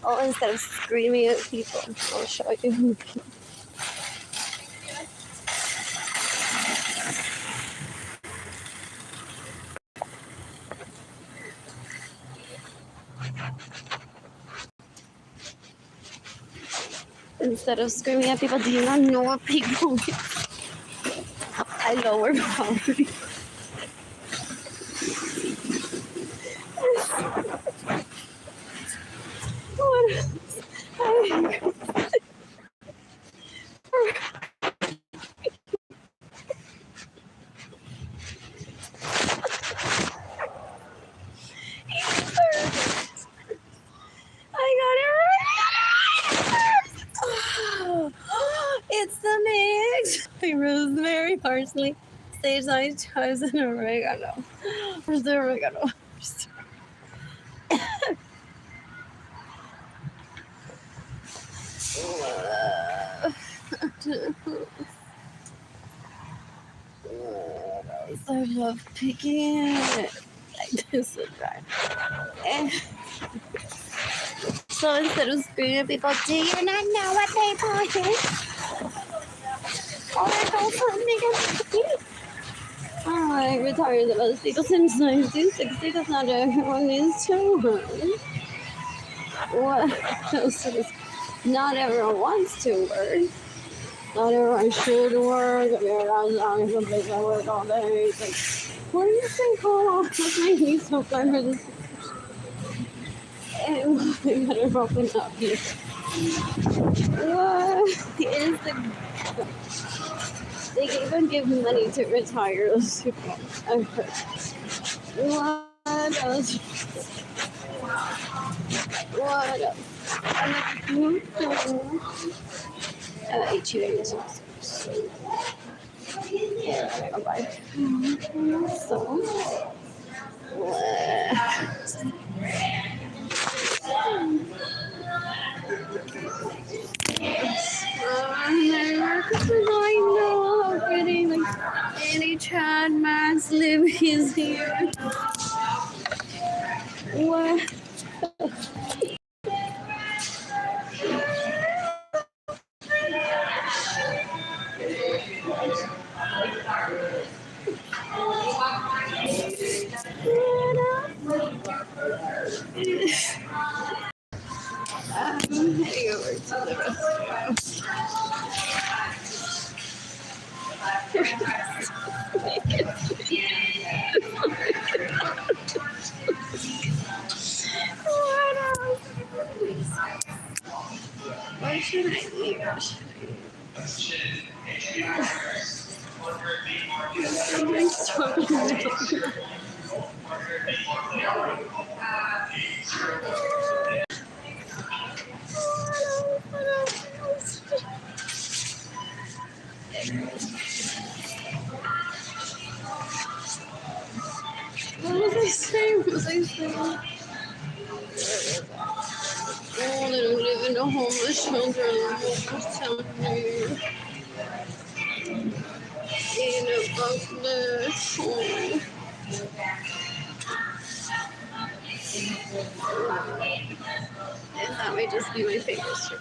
Oh, instead of screaming at people, I'll show you. Instead of screaming at people, do you not know what people I lower poverty. It's the mix. Rosemary, parsley, sage, onion, chives, and oregano. Where's the oregano? I love picking it like this and that. And so instead of screaming at people, do you not know what they bought? Oh, I go for me. Oh, I retired the most people since 1960 because not everyone needs children. What else is not everyone wants to work. Not everyone should work. If you're around long someplace I work all day. It's like, what do you think? Oh, what's making you so fun for this? And we better open up here. What is the... They even give money to retire those people. I've heard. What else? What else? HUA. Yeah, bye. So, I know how pretty, like, any Chad Max live is here. What? Heading over to the restaurant. Why should I eat? What was I saying? Oh, they don't live in the homeless children. In a bucket. Oh. And that may just be my favorite strip.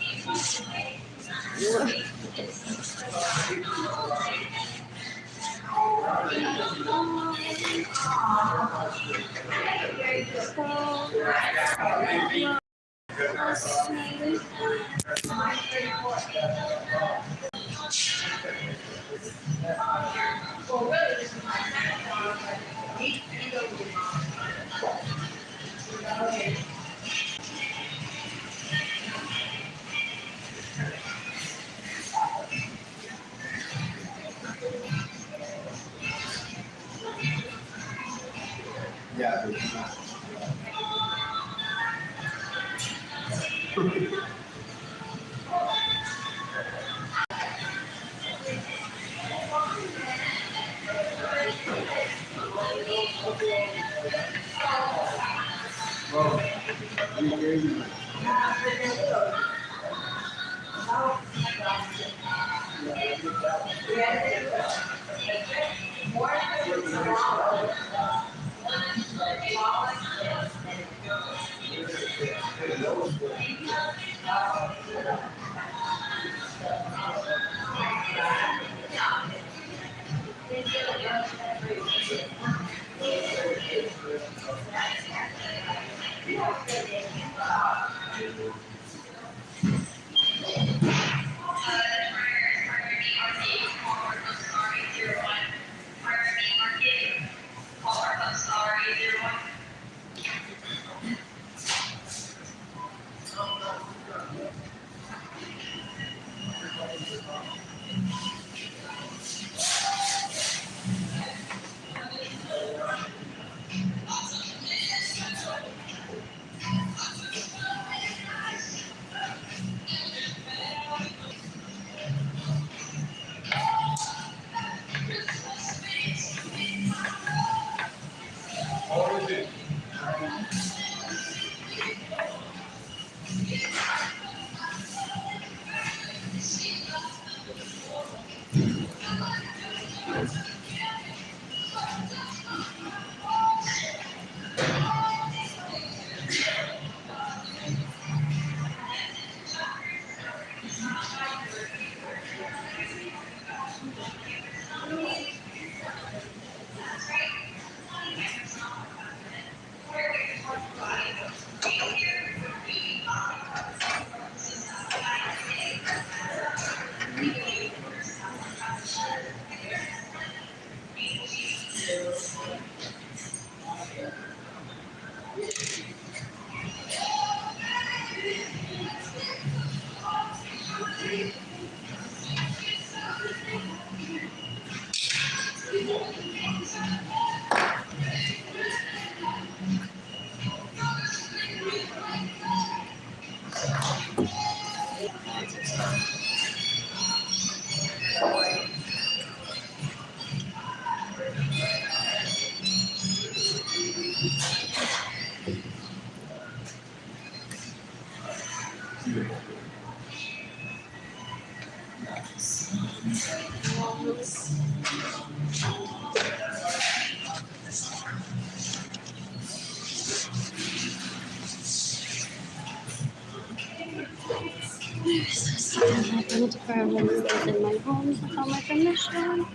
In my home without my permission.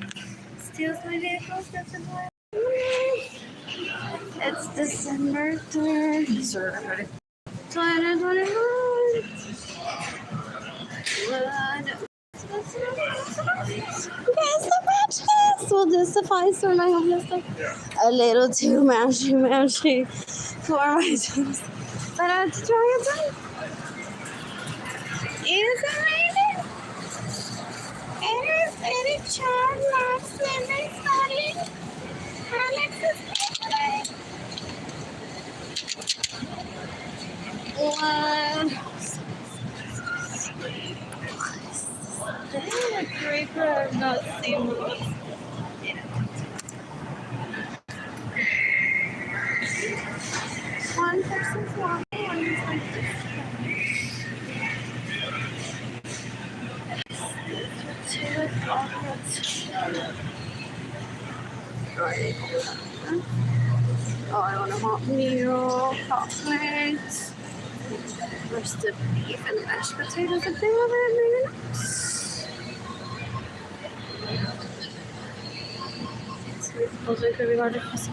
Steals my vehicles. That's a lie. It's December 3rd, 2021. Guess the matches will just suffice for my homelessness. A little too mashy for my dreams. But I have to try again. Is it raining? It is very charmed, Max, and study. Alex is today. A creeper I've not seen before. One person's walking, one is like this. Oh, I want a hot meal, hot plates, roasted beef and mashed potatoes if they love it, maybe not. Those are could be hard to cross.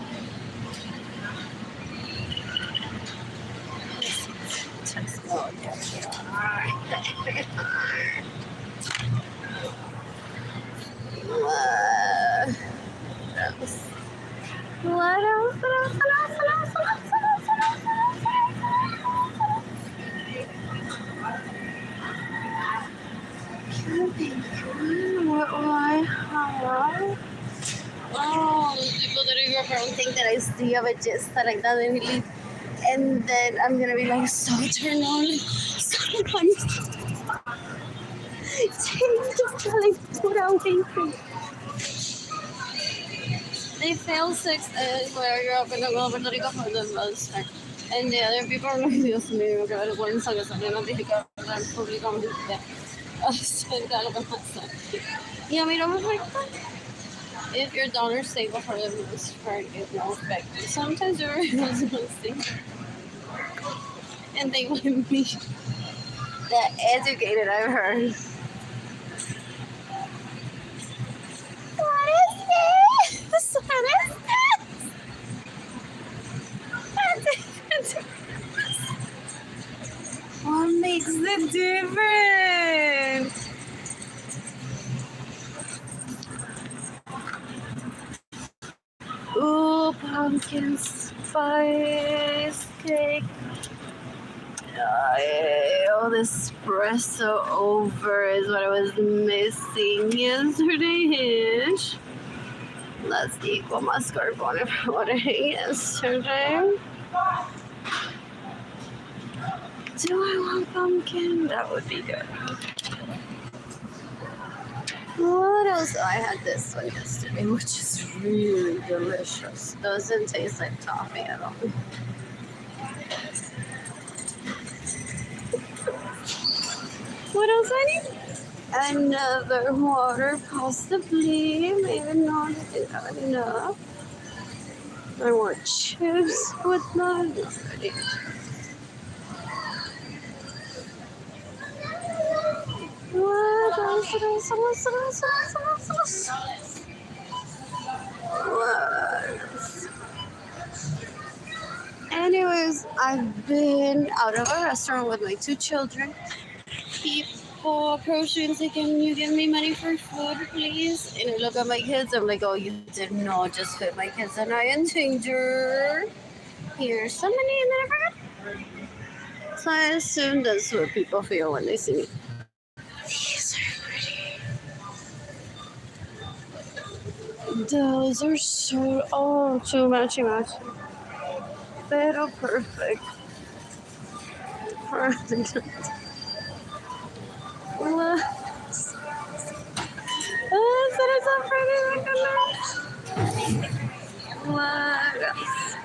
Oh, what else? What will I have? Oh, people that are your friend think that I still have a gist that like that really, and then I'm gonna be like so turned on. Sometimes just like put away from. They fail 6 where you're up in the Puerto Rico for the most part. And the other people are like, Dios mío, qué vergüenza que salieron a criticar al público. said that about my son. Y a mí no me afecta. If your daughter's stable for the most part, it won't affect you. Sometimes your husband's mostly, and they want to be that educated, I've heard. What is this? What is this? What makes the difference? Ooh, pumpkin spice cake. Oh, the espresso over is what I was missing yesterday-ish. Let's equal mascarpone for what I ate yesterday. Do I want pumpkin? That would be good. What else? I had this one yesterday, which is really delicious. Doesn't taste like toffee at all. What else I need? Another water, possibly. Maybe not. I think I have enough. I want chips with that. Ready. What else? Anyways, I've been out of a restaurant with my 2 children. People approach me and say, "Can you give me money for food, please?" And I look at my kids. I'm like, "Oh, you did not just put my kids and I in danger. Here's some money," and then I forgot. So I assume that's what people feel when they see me. These are pretty. Those are so too matchy. Pero perfect. Perfect. Look. Oh, that is so pretty. Look at that. What else?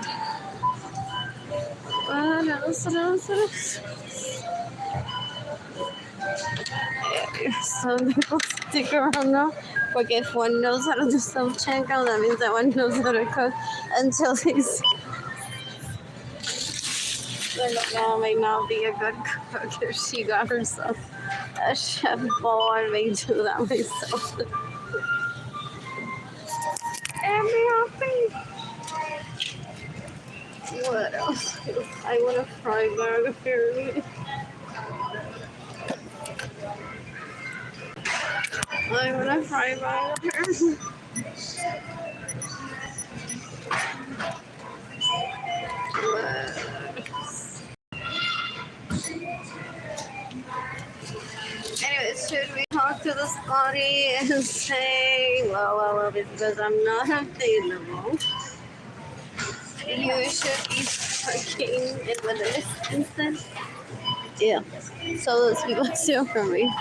Some people stick around now. Porque if one knows how to do self-checkout, that means that one knows how to cook until he's. Now may not be a good cook if she got herself a chef bowl. I may do that myself. And be happy. What else? I want a fried burger apparently. I want a fried burger. Anyways, should we talk to the Scotty and say, well, because I'm not available, you should be working in with this instead? Yeah. So those people steal from me. I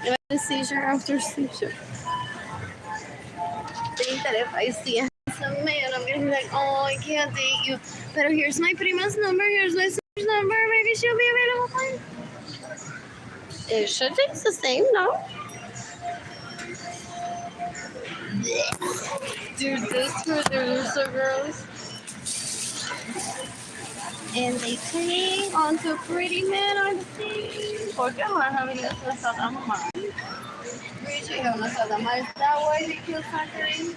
had a seizure after seizure. I think that if I see a handsome man, I'm gonna be like, "Oh, I can't date you. But here's my prima's number, here's my sister's number, maybe she'll be available for you." It should taste the same, no? Dude, this for the Russo girls. And they cling onto pretty men, I think. Porque ahora having this was so damn Reaching on us, is that why they kill Catherine?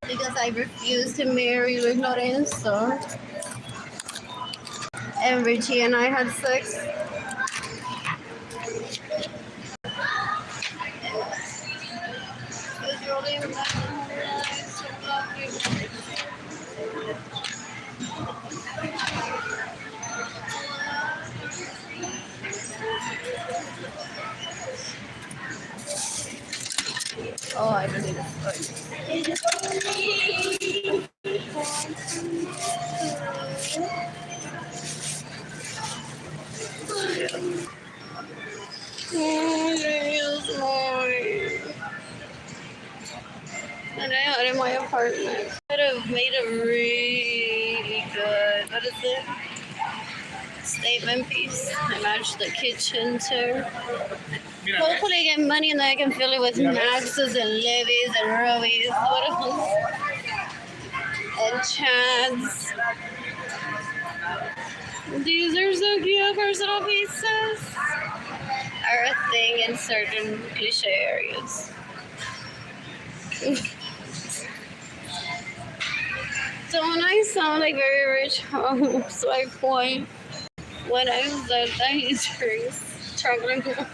Because I refused to marry with Lorenzo. And Richie and I had sex. Oh, I don't need it. And I had in my apartment. Could have made it really good. What is it? statement piece. I matched the kitchen too. Hopefully get money and then I can fill it with Maxes and Libby's and Ruby's. What else? And Chad's. These are so cute, personal pieces. Are a thing in certain cliche areas. Don't I sound like very rich housewife point when I said that he's struggling? To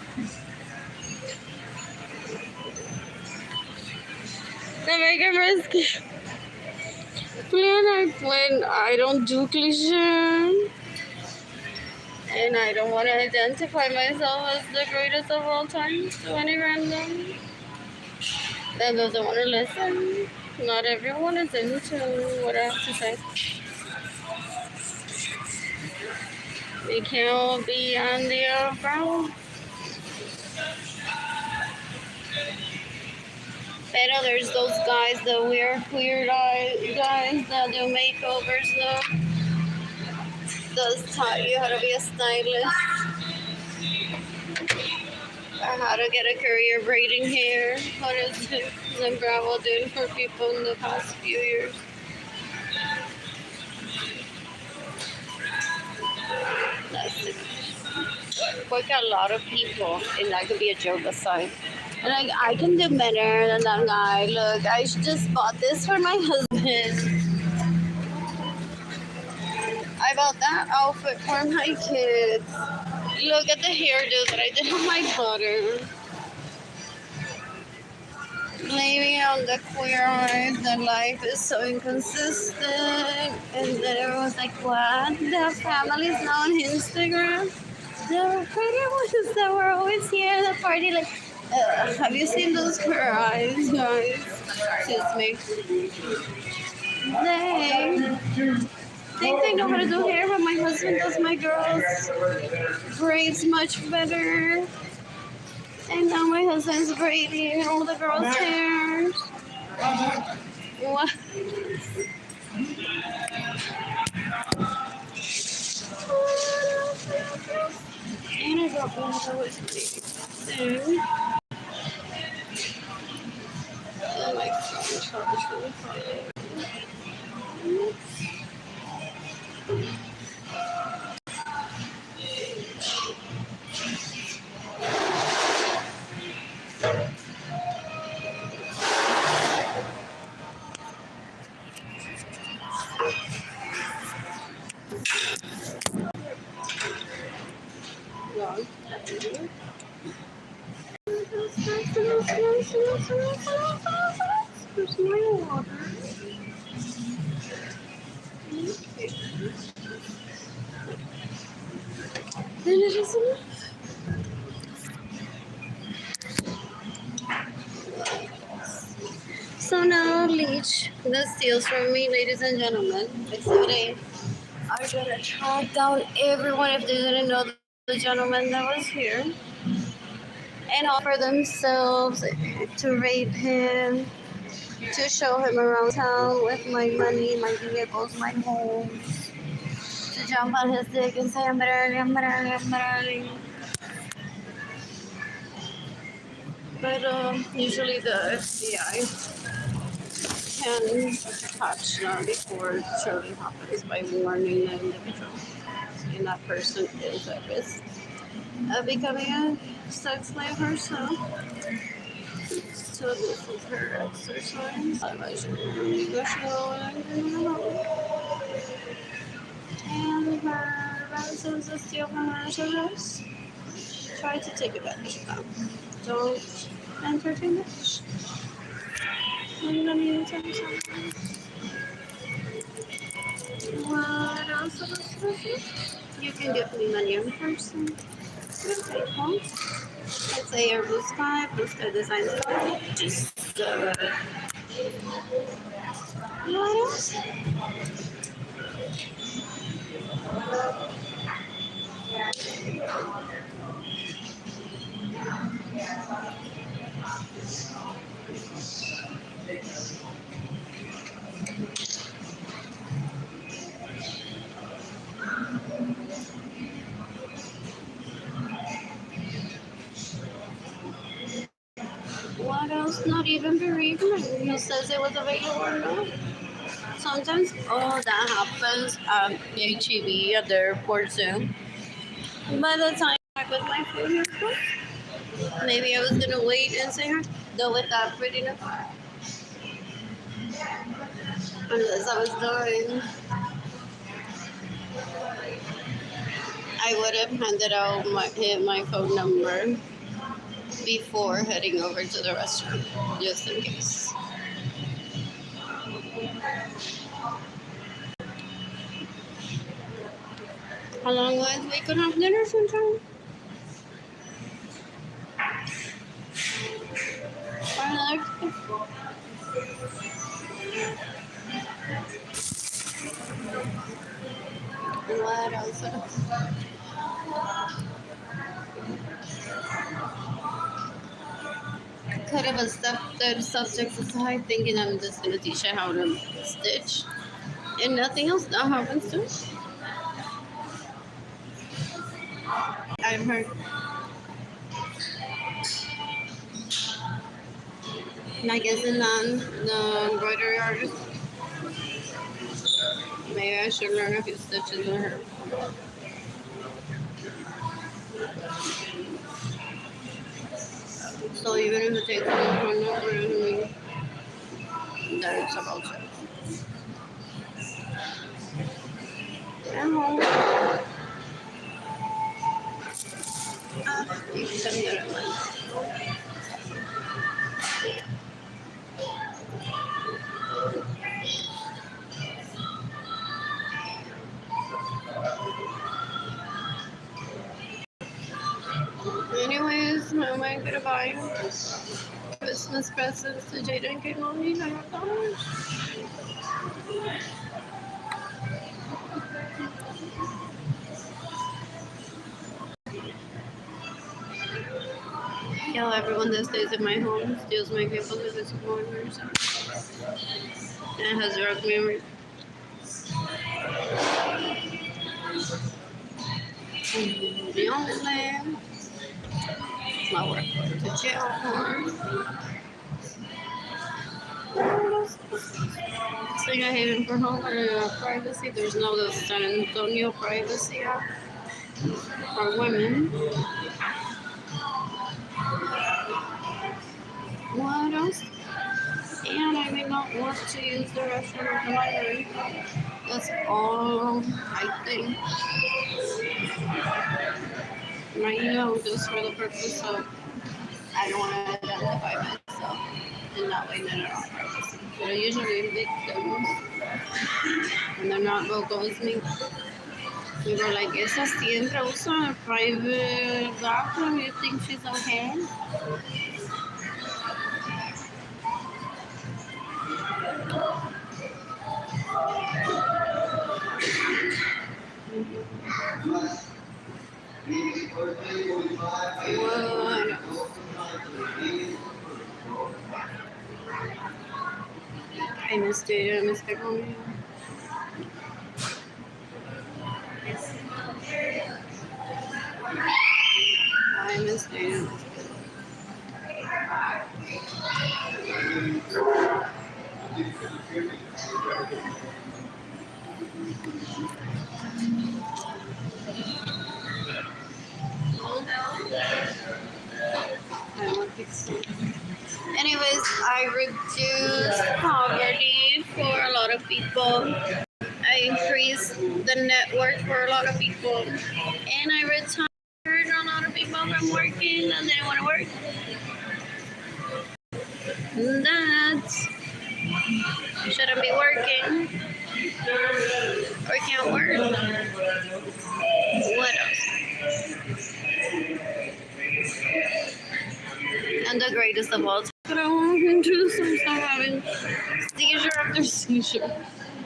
make a risk. When I don't do cliche. And I don't want to identify myself as the greatest of all time to any random that doesn't want to listen. Not everyone is into what I have to say. We can't all be on the ground. But there's those guys, the weird guys that do makeovers though. Does taught you how to be a stylist. Or how to get a career braiding hair. What is the Bravo doing for people in the past few years? That's it. Work a lot of people, and that could be a joke aside. And like, I can do better than that guy. Look, I just bought this for my husband. I bought that outfit for my kids. Look at the hairdo that I did on my daughter. Blaming on the queer eyes that life is so inconsistent. And then everyone's like, what? The families now on Instagram? The pretty ones that were always here at the party, like, have you seen those queer eyes, guys? Excuse me. They think they know how to do hair, but my husband does my girls' braids much better. And now my husband's braiding all the girls' hair. What? And I got one that was soon. Oh my gosh, charge really funny. There's my water. Then it is enough. So now, Leech, the steals from me, ladies and gentlemen. Exhibit A. Are gonna track down everyone if they didn't know the gentleman that was here and offer themselves to rape him, to show him around town with my money, my vehicles, my homes, to jump on his dick and say, I'm better. But usually the FBI can catch them before it surely happens by warning the individual. And that person is at risk of becoming a sex slave herself. So this is her exercise. And her relatives are still from her service. Try to take advantage of them. Don't entertain it. I'm gonna need to tell you something. What else? You can give me money in person. Okay, cool. Let's say your blue sky designs. Just what else? Sometimes not even bereavement. He says it was available or not. Sometimes, oh, that happens at HEB at the airport too. By the time I was my food, maybe I was gonna wait and say her, though with that prettiness. Unless I was done, I would have handed out my phone number before heading over to the restaurant, just in case. How long was we could have dinner sometime? What else? Could have accepted subjects aside, thinking I'm just gonna teach her how to stitch, and nothing else that happens to. I've heard. I guess in the embroidery artist, maybe I should learn a few stitches with her. So even if it takes me one number, doesn't mean that it's about it. Anyways, I might get a buy Christmas presents to Jada and Kimberly. I don't know. Kill everyone that stays in my home, steals my gift of the supporters, and has drug memory. The only land my work to jail for. Thing I hated for home or privacy. There's no the San Antonio Privacy Act for women. What else? And I may not want to use the restroom of the library. That's all I think. Right, just for the purpose of I don't want to identify myself in that way, none at all privacy. They're usually victims, and they're not vocal as me. We were like, esa siempre usa a private bathroom, you think she's okay? What? I missed it, I missed it. I missed it. Anyways, I reduced poverty for a lot of people. I increased the net worth for a lot of people. And I retired a lot of people from working and they didn't want to work. That shouldn't be working. Or can't work. What else? And the greatest of all time. But I want to start having seizure after seizure,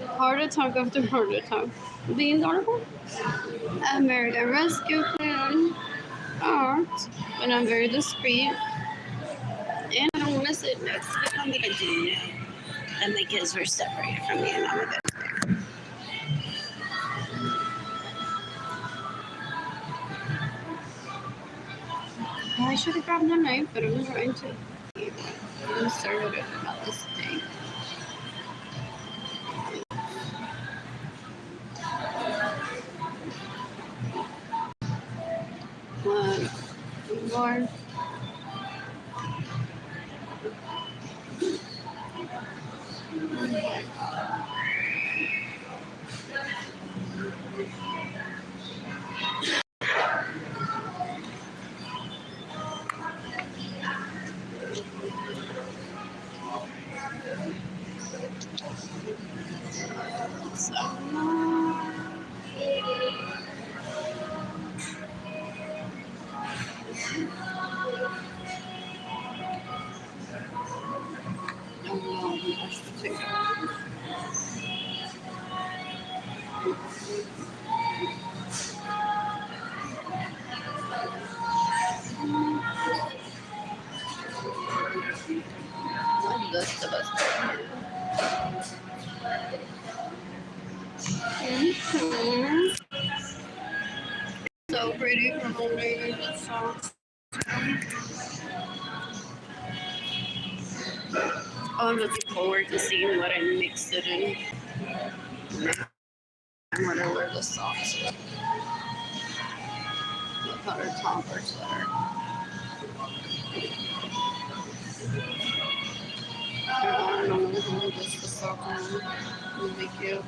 heart attack after heart attack. Being honorable, American Rescue Plan, art, and I'm very discreet. And I don't want to sit next to it. I'm going to do now. And my kids were separated from me, and I'm a bit scared. I should have grabbed the knife, but I'm trying to. conservative about this thing. One more. So, that's the best part. So pretty from Arlene Lorenzo. I'm looking forward to seeing what I mix it in. I'm gonna wear the socks with her top or sweater. I don't know, just the sock on. It'll be cute.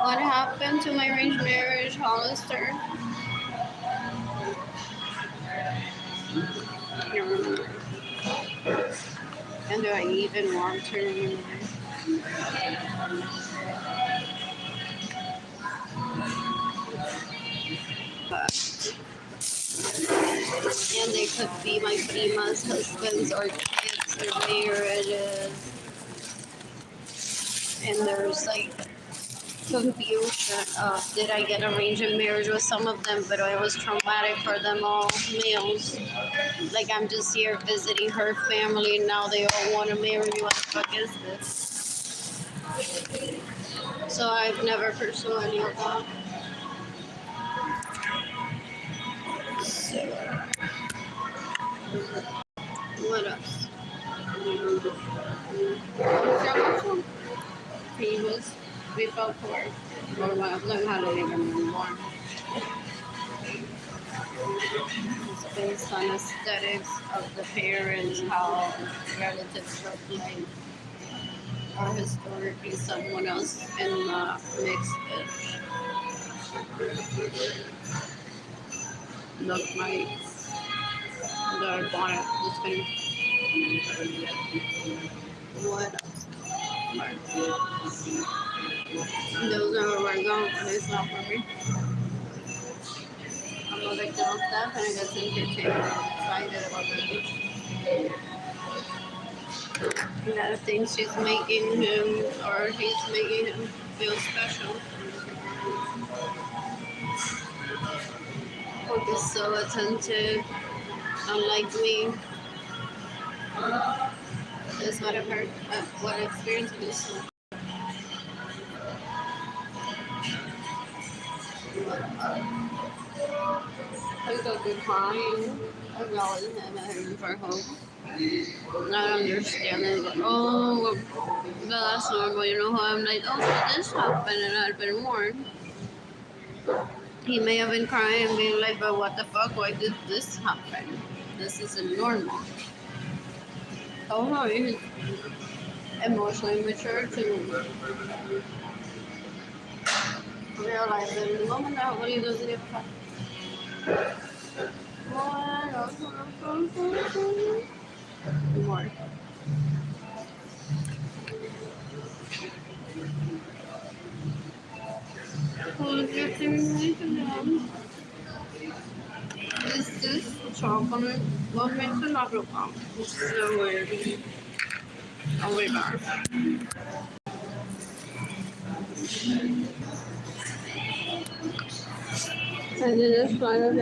What happened to my arranged marriage, Hollister? I can't remember. And do I even want to remember? And they could be my prima's husbands or kids or marriages. And there's like confusion of did I get arranged marriage with some of them, but it was traumatic for them all males. Like I'm just here visiting her family and now they all want to marry me. What the fuck is this? So I've never pursued any of that. So, what else? Famous. We felt poor. Or I've learned how to live anymore. It's based on aesthetics of the parents, how relatives look like, or historically someone else in the mixed look like the bonnet this thing. What else? Those are where I go, but it's not for me. I'm a victim of that, and I got entertained and excited about the lot of things she's making him, or he's making him feel special. He's so attentive, unlike me. That's what I've heard, what I experienced with this. He's a good crying. I acknowledge him and him for hope. Not understanding, like, oh, that's normal, you know how I'm like, oh, so this happened and I'd been warned. He may have been crying and being like, but what the fuck, why did this happen? This isn't normal. Oh no, he's emotionally mature to realize that in the moment that what he doesn't give a fuck. More. Is this chocolate? What makes it not look out? It's so weird. Oh my god. I did this slide of the